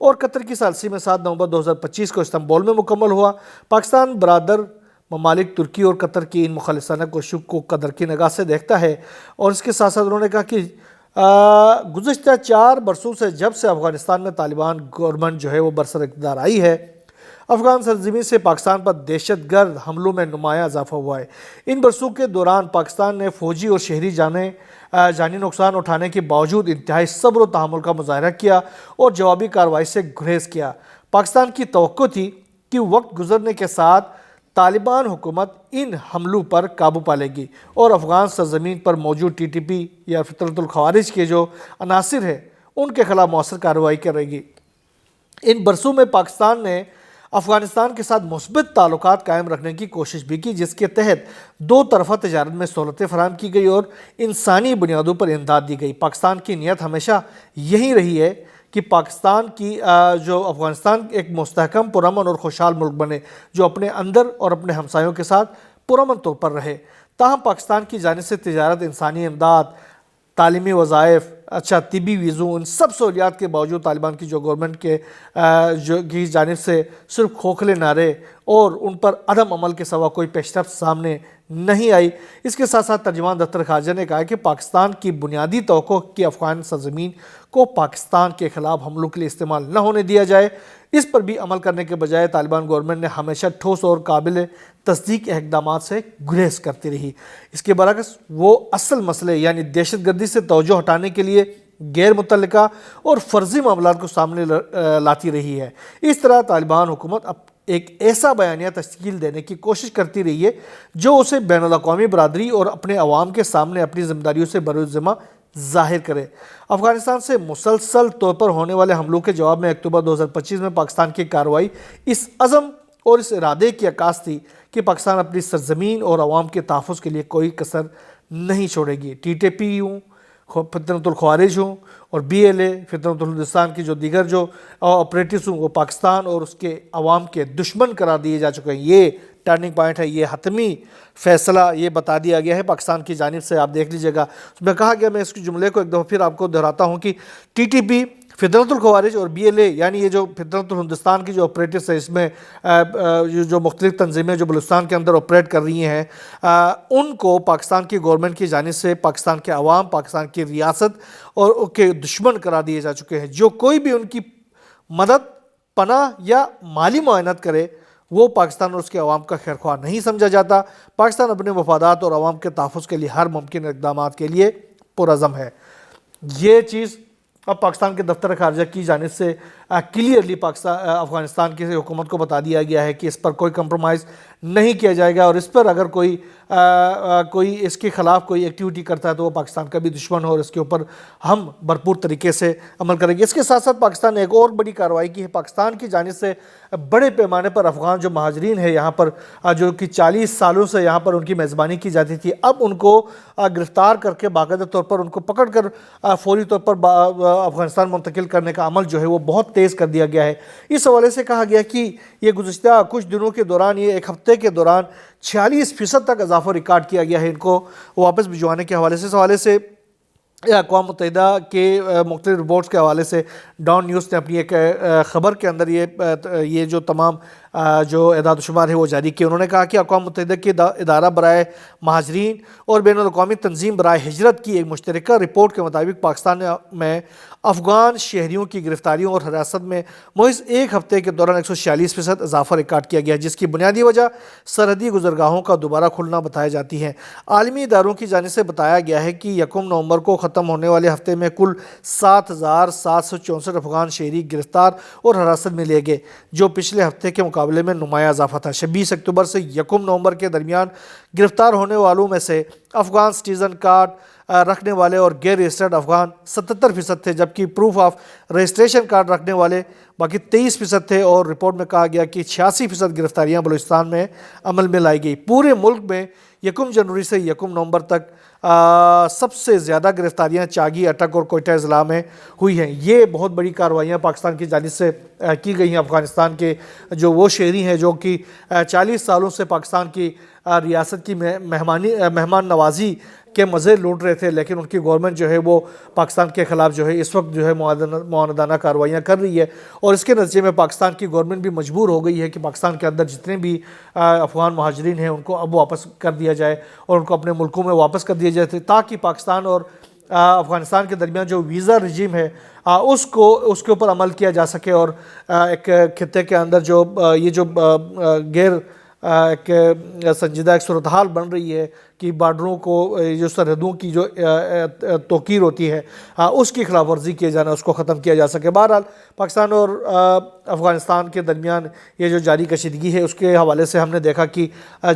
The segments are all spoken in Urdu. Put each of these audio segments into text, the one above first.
اور قطر کی ثالثی میں 7 نومبر 2025 کو استنبول میں مکمل ہوا۔ پاکستان برادر ممالک ترکی اور قطر کی ان مخلصانہ کوششوں کو قدر کی نگاہ سے دیکھتا ہے، اور اس کے ساتھ ساتھ انہوں نے کہا کہ گزشتہ 4 برسوں سے جب سے افغانستان میں طالبان گورنمنٹ جو ہے وہ برسر اقتدار آئی ہے، افغان سرزمین سے پاکستان پر دہشت گرد حملوں میں نمایاں اضافہ ہوا ہے۔ ان برسوں کے دوران پاکستان نے فوجی اور شہری جانی نقصان اٹھانے کے باوجود انتہائی صبر و تحمل کا مظاہرہ کیا اور جوابی کارروائی سے گریز کیا۔ پاکستان کی توقع تھی کہ وقت گزرنے کے ساتھ طالبان حکومت ان حملوں پر قابو پا لے گی اور افغان سرزمین پر موجود ٹی ٹی پی یا فطرت الخوارج کے جو عناصر ہیں ان کے خلاف مؤثر کارروائی کرے گی۔ ان برسوں میں پاکستان نے افغانستان کے ساتھ مثبت تعلقات قائم رکھنے کی کوشش بھی کی، جس کے تحت 2 طرفہ تجارت میں سہولتیں فراہم کی گئی اور انسانی بنیادوں پر امداد دی گئی۔ پاکستان کی نیت ہمیشہ یہی رہی ہے کہ پاکستان کی جو افغانستان ایک مستحکم، پرامن اور خوشحال ملک بنے جو اپنے اندر اور اپنے ہمسایوں کے ساتھ پرامن طور پر رہے۔ تاہم پاکستان کی جانب سے تجارت، انسانی امداد، تعلیمی وظائف، طبی ویزوں، ان سب سہولیات کے باوجود طالبان کی جو گورنمنٹ کی جانب سے صرف کھوکھلے نعرے اور ان پر عدم عمل کے سوا کوئی پیش رفت سامنے نہیں آئی۔ اس کے ساتھ ساتھ ترجمان دفتر خارجہ نے کہا کہ پاکستان کی بنیادی توقع کہ افغان سرزمین کو پاکستان کے خلاف حملوں کے لیے استعمال نہ ہونے دیا جائے، اس پر بھی عمل کرنے کے بجائے طالبان گورنمنٹ نے ہمیشہ ٹھوس اور قابل تصدیق اقدامات سے گریز کرتی رہی۔ اس کے برعکس وہ اصل مسئلے یعنی دہشت گردی سے توجہ ہٹانے کے لیے غیر متعلقہ اور فرضی معاملات کو سامنے لاتی رہی ہے۔ اس طرح طالبان حکومت ایک ایسا بیانیہ تشکیل دینے کی کوشش کرتی رہی ہے جو اسے بین الاقوامی برادری اور اپنے عوام کے سامنے اپنی ذمہ داریوں سے بروز ذمہ ظاہر کرے۔ افغانستان سے مسلسل طور پر ہونے والے حملوں کے جواب میں اکتوبر 2025 میں پاکستان کی کارروائی اس عزم اور اس ارادے کی عکاس تھی کہ پاکستان اپنی سرزمین اور عوام کے تحفظ کے لیے کوئی کسر نہیں چھوڑے گی۔ ٹی ٹی پی ہوں، فطرت الخوارج ہوں اور بی ایل اے، فطرت الہندوستان کی جو دیگر جو آپریٹوز ہوں، وہ پاکستان اور اس کے عوام کے دشمن قرار دیے جا چکے ہیں۔ یہ ٹرننگ پوائنٹ ہے، یہ حتمی فیصلہ یہ بتا دیا گیا ہے پاکستان کی جانب سے، آپ دیکھ لیجئے گا۔ اس میں کہا گیا، میں اس جملے کو ایک دفعہ پھر آپ کو دہراتا ہوں کہ ٹی ٹی پی، فطرت الخوارج اور بی ایل اے یعنی یہ جو فطرت الہندوستان کی جو آپریٹرز ہیں، اس میں جو مختلف تنظیمیں جو بلوچستان کے اندر آپریٹ کر رہی ہیں، ان کو پاکستان کی گورنمنٹ کی جانب سے پاکستان کے عوام، پاکستان کی ریاست اور کے دشمن قرار دیے جا چکے ہیں۔ جو کوئی بھی ان کی مدد، پناہ یا مالی معاونت کرے وہ پاکستان اور اس کے عوام کا خیرخواہ نہیں سمجھا جاتا۔ پاکستان اپنے مفادات اور عوام کے تحفظ کے لیے ہر ممکن اقدامات کے لیے پرعزم ہے۔ یہ چیز اب پاکستان کے دفتر خارجہ کی جانب سے کلیئرلی افغانستان کی حکومت کو بتا دیا گیا ہے کہ اس پر کوئی کمپرومائز نہیں کیا جائے گا، اور اس پر اگر کوئی اس کے خلاف کوئی ایکٹیویٹی کرتا ہے تو وہ پاکستان کا بھی دشمن ہو، اور اس کے اوپر ہم بھرپور طریقے سے عمل کریں گے۔ اس کے ساتھ ساتھ پاکستان نے ایک اور بڑی کارروائی کی ہے۔ پاکستان کی جانب سے بڑے پیمانے پر افغان جو مہاجرین ہیں یہاں پر، جو کہ 40 سالوں سے یہاں پر ان کی میزبانی کی جاتی تھی، اب ان کو گرفتار کر کے باقاعدہ طور پر ان کو پکڑ کر فوری طور پر افغانستان منتقل کرنے کا عمل جو ہے وہ بہت تیز کر دیا گیا ہے۔ اس حوالے سے کہا گیا کہ یہ گزشتہ کچھ دنوں کے دوران، یہ ایک ہفتے کے دوران 46% تک اضافہ ریکارڈ کیا گیا ہے ان کو واپس بھجوانے کے حوالے سے۔ اس حوالے سے اقوام متحدہ کے مختلف رپورٹس کے حوالے سے ڈان نیوز نے اپنی ایک خبر کے اندر یہ جو تمام جو اعداد و شمار ہے وہ جاری کی۔ انہوں نے کہا کہ اقوام متحدہ کے ادارہ برائے مہاجرین اور بین الاقوامی تنظیم برائے ہجرت کی ایک مشترکہ رپورٹ کے مطابق پاکستان میں افغان شہریوں کی گرفتاریوں اور حراست میں محض ایک ہفتے کے دوران 146% اضافہ ریکارڈ کیا گیا ہے، جس کی بنیادی وجہ سرحدی گزرگاہوں کا دوبارہ کھلنا بتائی جاتی ہے۔ عالمی اداروں کی جانب سے بتایا گیا ہے کہ 1 نومبر کو ختم ہونے والے ہفتے میں کل 7,764 افغان شہری گرفتار اور حراست میں لیے گئے، جو پچھلے ہفتے کے مقابلے میں نمایاں اضافہ تھا۔ 26 اکتوبر سے 1 نومبر کے درمیان گرفتار ہونے والوں میں سے افغان سٹیزن کارڈ رکھنے والے اور غیر رجسٹرڈ افغان 77% تھے، جبکہ پروف آف رجسٹریشن کارڈ رکھنے والے باقی 23% تھے، اور رپورٹ میں کہا گیا کہ 86% گرفتاریاں بلوچستان میں عمل میں لائی گئی۔ پورے ملک میں 1 جنوری سے 1 نومبر تک سب سے زیادہ گرفتاریاں چاگی، اٹک اور کوئٹہ اضلاع میں ہوئی ہیں۔ یہ بہت بڑی کارروائیاں پاکستان کی جانب سے کی گئی ہیں۔ افغانستان کے جو وہ شہری ہیں جو کہ 40 سالوں سے پاکستان کی ریاست کی مہمان نوازی کے مزے لوٹ رہے تھے، لیکن ان کی گورنمنٹ جو ہے وہ پاکستان کے خلاف جو ہے اس وقت جو ہے معاندانہ کارروائیاں کر رہی ہے، اور اس کے نتیجے میں پاکستان کی گورنمنٹ بھی مجبور ہو گئی ہے کہ پاکستان کے اندر جتنے بھی افغان مہاجرین ہیں ان کو اب واپس کر دیا جائے اور ان کو اپنے ملکوں میں واپس کر دیا جائے، تاکہ پاکستان اور افغانستان کے درمیان جو ویزا رجیم ہے اس کے اوپر عمل کیا جا سکے، اور ایک خطے کے اندر جو یہ جو غیر ایک سنجیدہ ایک صورتحال بن رہی ہے کہ بارڈروں کو جو سرحدوں کی جو توقیر ہوتی ہے اس کی خلاف ورزی کیے جانا، اس کو ختم کیا جا سکے۔ بہرحال پاکستان اور افغانستان کے درمیان یہ جو جاری کشیدگی ہے اس کے حوالے سے ہم نے دیکھا کہ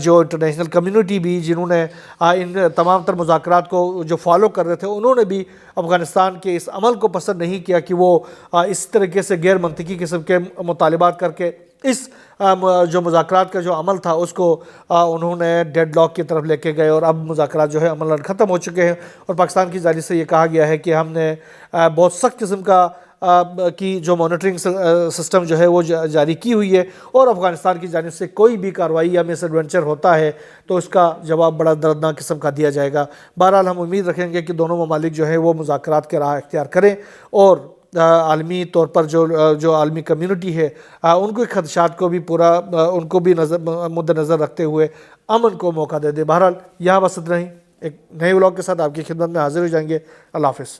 جو انٹرنیشنل کمیونٹی بھی جنہوں نے ان تمام تر مذاکرات کو جو فالو کر رہے تھے، انہوں نے بھی افغانستان کے اس عمل کو پسند نہیں کیا کہ وہ اس طریقے سے غیر منطقی قسم کے مطالبات کر کے اس جو مذاکرات کا جو عمل تھا اس کو انہوں نے ڈیڈ لاک کی طرف لے کے گئے، اور اب مذاکرات جو ہے عملاً ختم ہو چکے ہیں، اور پاکستان کی جانب سے یہ کہا گیا ہے کہ ہم نے بہت سخت قسم کی جو مانیٹرنگ سسٹم جو ہے وہ جاری کی ہوئی ہے، اور افغانستان کی جانب سے کوئی بھی کارروائی یا مس ایڈونچر ہوتا ہے تو اس کا جواب بڑا دردناک قسم کا دیا جائے گا۔ بہرحال ہم امید رکھیں گے کہ دونوں ممالک جو ہے وہ مذاکرات کے راہ اختیار کریں، اور عالمی طور پر جو عالمی کمیونٹی ہے ان کو خدشات کو بھی ان کو بھی مد نظر رکھتے ہوئے امن کو موقع دے دے۔ بہرحال یہاں بس اتنا ہی، ایک نئے ولاگ کے ساتھ آپ کی خدمت میں حاضر ہو جائیں گے۔ اللہ حافظ۔